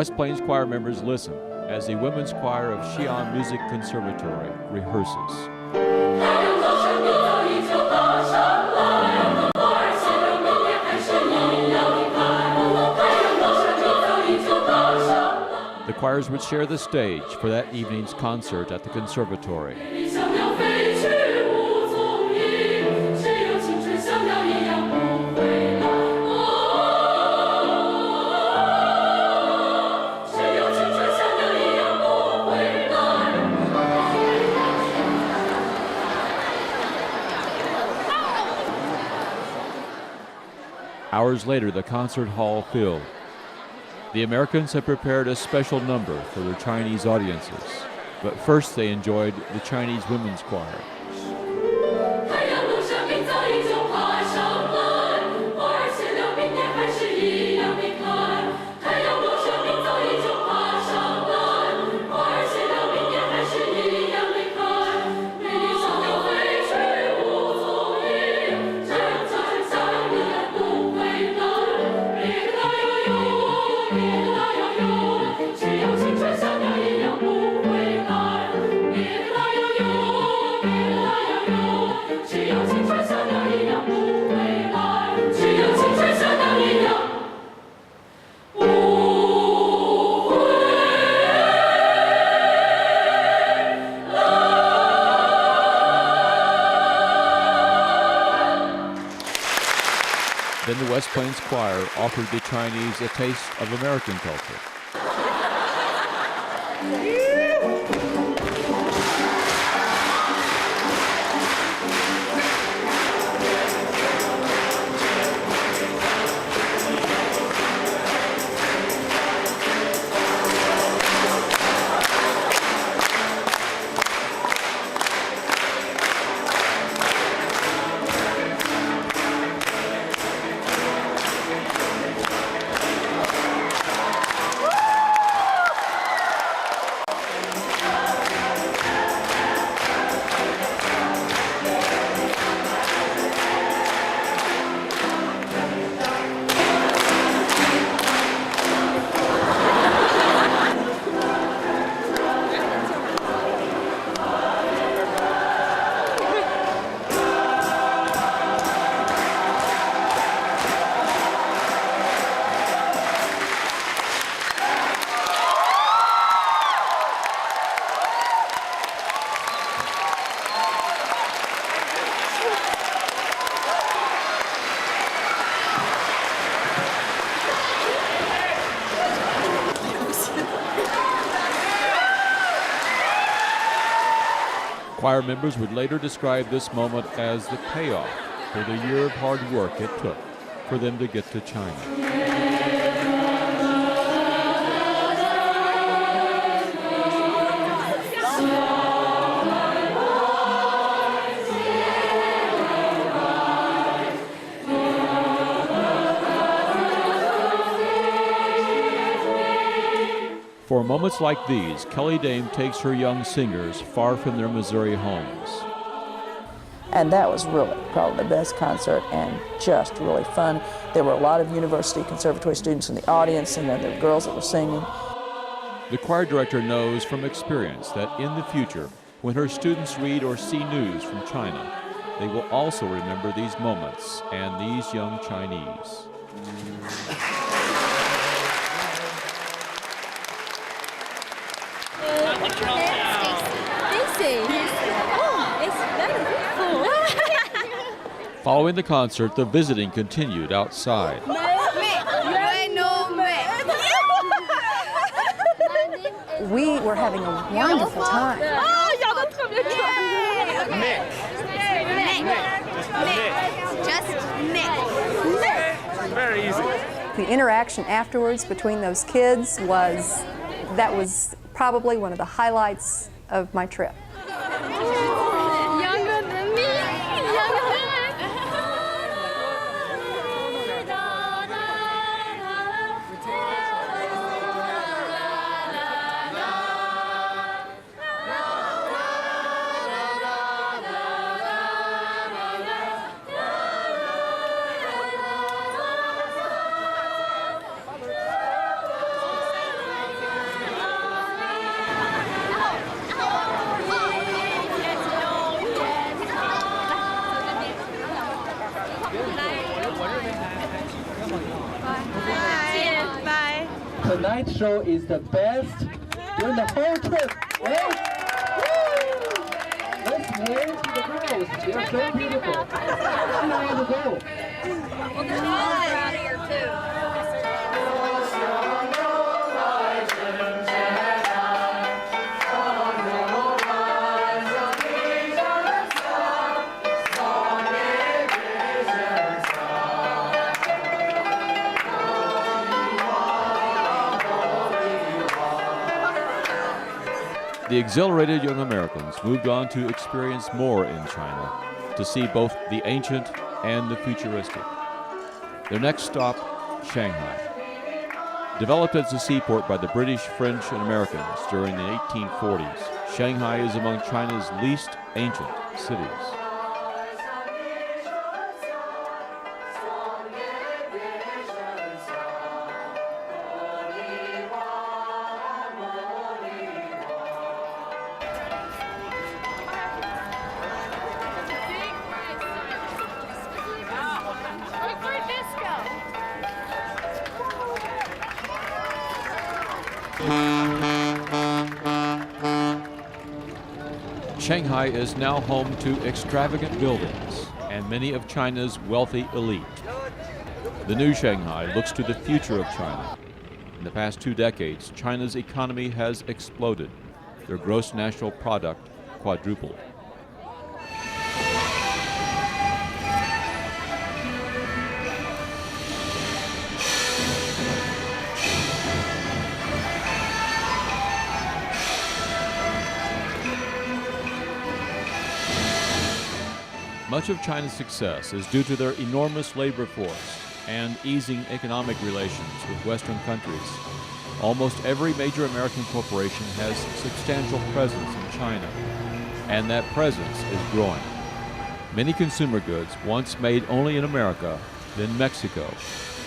West Plains choir members listen as the women's choir of Xi'an Music Conservatory rehearses. The choirs would share the stage for that evening's concert at the conservatory. Hours later, the concert hall filled. The Americans had prepared a special number for their Chinese audiences, but first they enjoyed the Chinese women's choir. Then the West Plains Choir offered the Chinese a taste of American culture. Choir members would later describe this moment as the payoff for the year of hard work it took for them to get to China. For moments like these, Kelly Dame takes her young singers far from their Missouri homes. And that was really probably the best concert and just really fun. There were a lot of university conservatory students in the audience, and then there were girls that were singing. The choir director knows from experience that in the future, when her students read or see news from China, they will also remember these moments and these young Chinese. Following the concert, the visiting continued outside. We were having a wonderful time. Very easy. The interaction afterwards between those kids was probably one of the highlights of my trip. Younger than me. light show is the best during the whole trip, right? Woo! Let's wave to the girls. They're so beautiful. See how they go. Well, the dogs are out of here too. The exhilarated young Americans moved on to experience more in China, to see both the ancient and the futuristic. Their next stop, Shanghai. Developed as a seaport by the British, French, and Americans during the 1840s, Shanghai is among China's least ancient cities. Shanghai is now home to extravagant buildings and many of China's wealthy elite. The new Shanghai looks to the future of China. In the past 2 decades, China's economy has exploded. Their gross national product quadrupled. Much of China's success is due to their enormous labor force and easing economic relations with Western countries. Almost every major American corporation has substantial presence in China, and that presence is growing. Many consumer goods, once made only in America, then Mexico,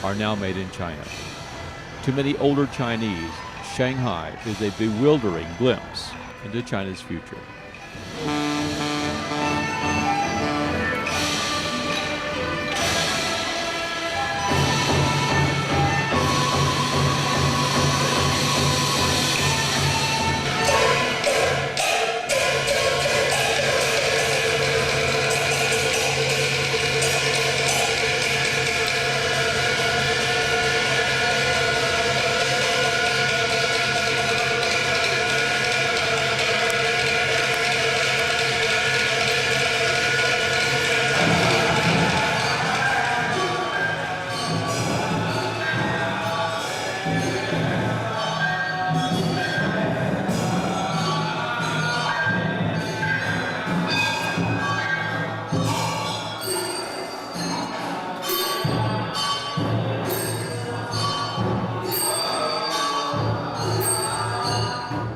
are now made in China. To many older Chinese, Shanghai is a bewildering glimpse into China's future.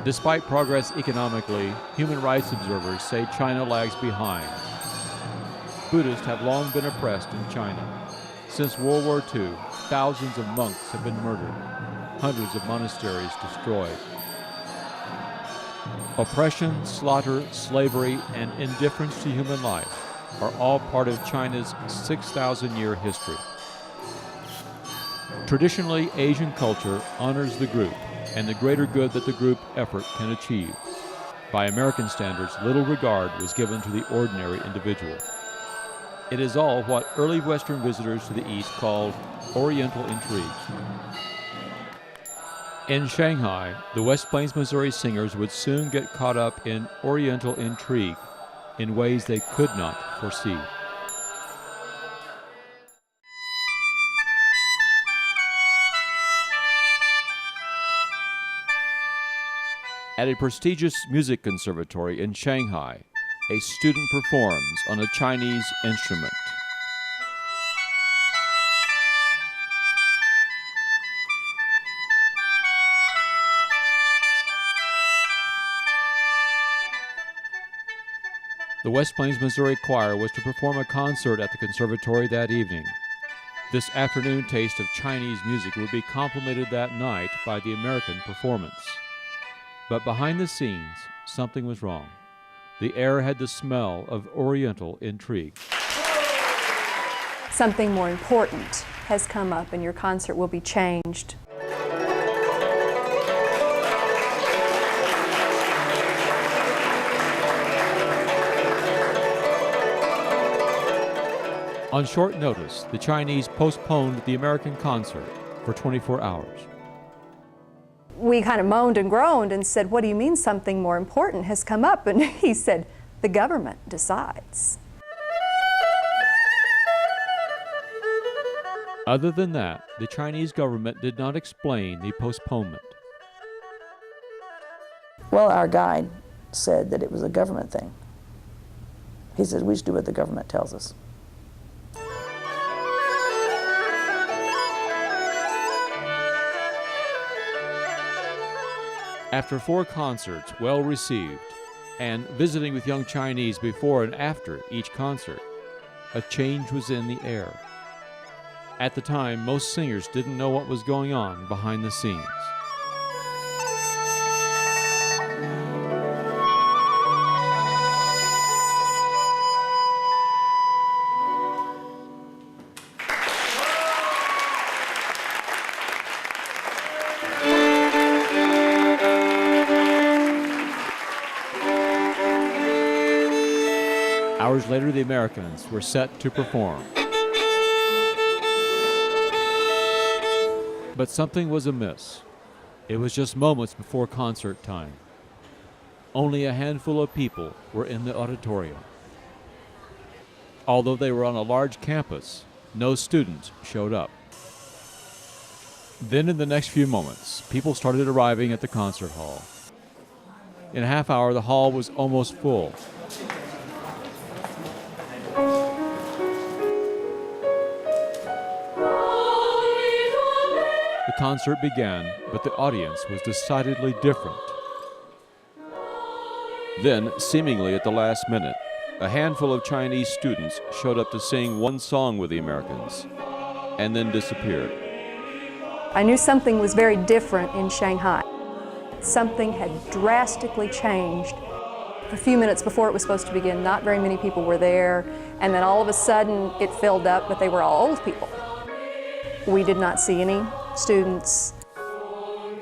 Despite progress economically, human rights observers say China lags behind. Buddhists have long been oppressed in China. Since World War II, thousands of monks have been murdered, hundreds of monasteries destroyed. Oppression, slaughter, slavery, and indifference to human life are all part of China's 6,000-year history. Traditionally, Asian culture honors the group and the greater good that the group effort can achieve. By American standards, little regard was given to the ordinary individual. It is all what early Western visitors to the East called Oriental intrigues. In Shanghai, the West Plains, Missouri singers would soon get caught up in Oriental intrigue in ways they could not foresee. At a prestigious music conservatory in Shanghai, a student performs on a Chinese instrument. The West Plains, Missouri Choir was to perform a concert at the conservatory that evening. This afternoon taste of Chinese music would be complemented that night by the American performance. But behind the scenes, something was wrong. The air had the smell of Oriental intrigue. Something more important has come up and your concert will be changed. On short notice, the Chinese postponed the American concert for 24 hours. We kind of moaned and groaned and said, "What do you mean something more important has come up?" And he said, "The government decides." Other than that, the Chinese government did not explain the postponement. Well, our guide said that it was a government thing. He said, we just do what the government tells us. After 4 concerts, well received, and visiting with young Chinese before and after each concert, a change was in the air. At the time, most singers didn't know what was going on behind the scenes. Hours later, the Americans were set to perform. But something was amiss. It was just moments before concert time. Only a handful of people were in the auditorium. Although they were on a large campus, no students showed up. Then in the next few moments, people started arriving at the concert hall. In a half hour, the hall was almost full. The concert began, but the audience was decidedly different. Then, seemingly at the last minute, a handful of Chinese students showed up to sing one song with the Americans, and then disappeared. I knew something was very different in Shanghai. Something had drastically changed. A few minutes before it was supposed to begin, not very many people were there, and then all of a sudden it filled up, but they were all old people. We did not see any students.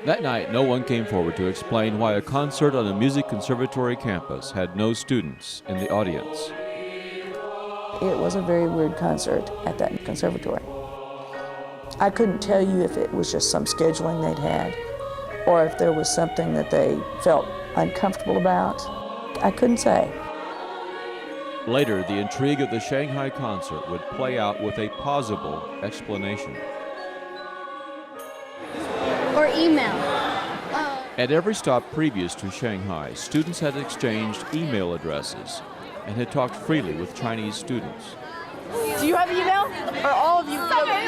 That night, no one came forward to explain why a concert on a music conservatory campus had no students in the audience. It was a very weird concert at that conservatory. I couldn't tell you if it was just some scheduling they'd had or if there was something that they felt uncomfortable about. I couldn't say. Later, the intrigue of the Shanghai concert would play out with a plausible explanation. Or email. At every stop previous to Shanghai, students had exchanged email addresses and had talked freely with Chinese students. Do you have email? Or all of you? Okay.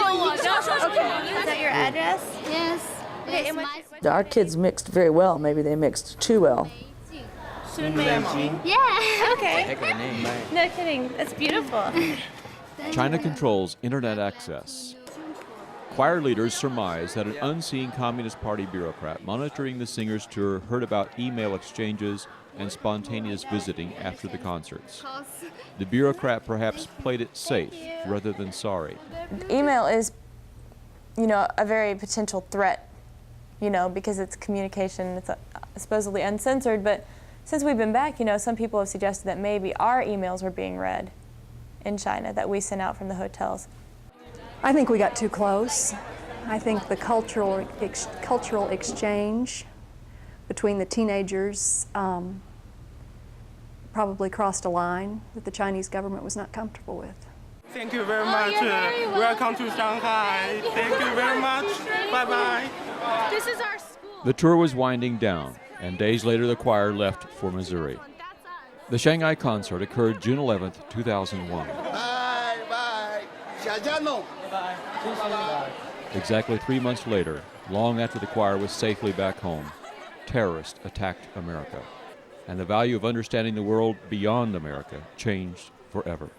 Is that your address? Yes. Our kids mixed very well. Maybe they mixed too well. Yeah. Okay. No kidding. That's beautiful. China controls internet access. Choir leaders surmise that an unseen Communist Party bureaucrat monitoring the singers' tour heard about email exchanges and spontaneous visiting after the concerts. The bureaucrat perhaps played it safe rather than sorry. Email is, a very potential threat, because it's communication, it's supposedly uncensored, but since we've been back, some people have suggested that maybe our emails were being read in China that we sent out from the hotels. I think we got too close. I think the cultural exchange between the teenagers probably crossed a line that the Chinese government was not comfortable with. Thank you very much. Welcome to Shanghai. Thank you very much. Bye-bye. This is our school. The tour was winding down, and days later the choir left for Missouri. The Shanghai concert occurred June 11, 2001. Exactly 3 months later, long after the choir was safely back home, terrorists attacked America, and the value of understanding the world beyond America changed forever.